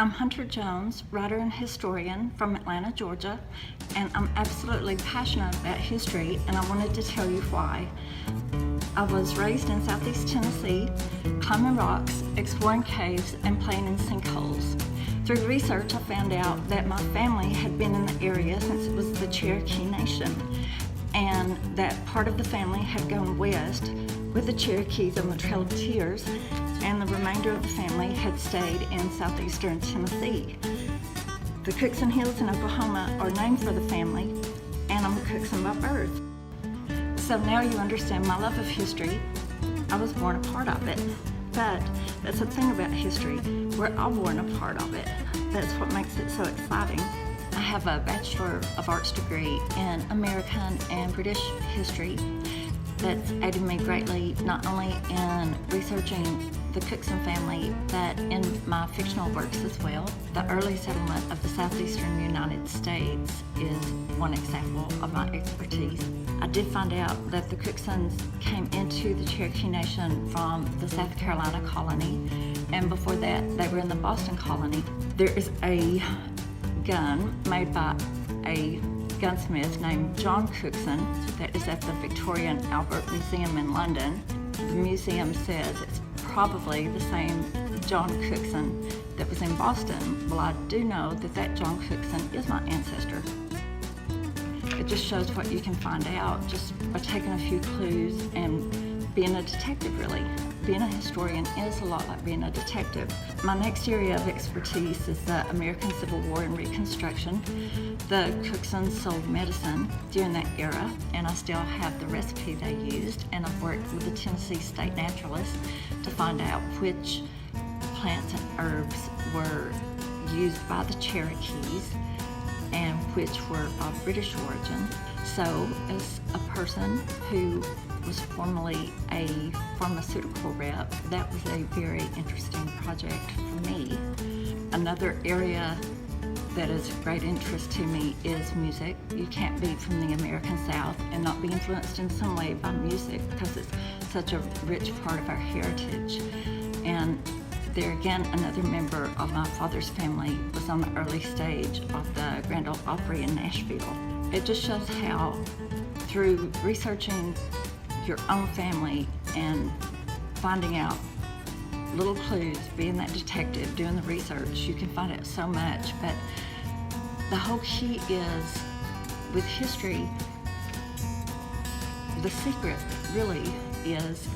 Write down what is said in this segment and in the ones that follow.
I'm Hunter Jones, writer and historian from Atlanta, Georgia, and I'm absolutely passionate about history, and I wanted to tell you why. I was raised in Southeast Tennessee, climbing rocks, exploring caves, and playing in sinkholes. Through research, I found out that my family had been in the area since it was the Cherokee Nation, and that part of the family had gone west with the Cherokees on the Trail of Tears, and the remainder of the family had stayed in southeastern Tennessee. The Cookson Hills in Oklahoma are named for the family, and I'm a Cookson by birth. So now you understand my love of history. I was born a part of it. But that's the thing about history, we're all born a part of it. That's what makes it so exciting. I have a Bachelor of Arts degree in American and British history that's aided me greatly, not only in researching the Cookson family, but in my fictional works as well. The early settlement of the southeastern United States is one example of my expertise. I did find out that the Cooksons came into the Cherokee Nation from the South Carolina colony, and before that they were in the Boston colony. There is a gun made by a gunsmith named John Cookson that is at the Victoria and Albert Museum in London. The museum says it's probably the same John Cookson that was in Boston. Well, I do know that John Cookson is my ancestor. It just shows what you can find out just by taking a few clues and being a detective, really. Being a historian is a lot like being a detective. My next area of expertise is the American Civil War and Reconstruction. The Cooksons sold medicine during that era, and I still have the recipe they used, and I've worked with the Tennessee State Naturalist to find out which plants and herbs were used by the Cherokees and which were of British origin. So, as a person who was formerly a pharmaceutical rep, that was a very interesting project for me. Another area that is of great interest to me is music. You can't be from the American South and not be influenced in some way by music because it's such a rich part of our heritage. And there again, another member of my father's family was on the early stage of the Grand Ole Opry in Nashville. It just shows how, through researching your own family and finding out little clues, being that detective, doing the research, you can find out so much. But the whole key is, with history, the secret really is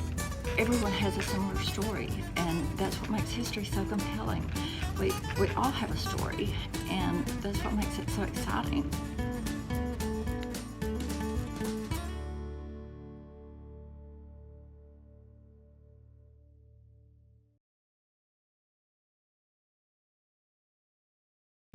everyone has a similar story, and that's what makes history so compelling. We all have a story, and that's what makes it so exciting.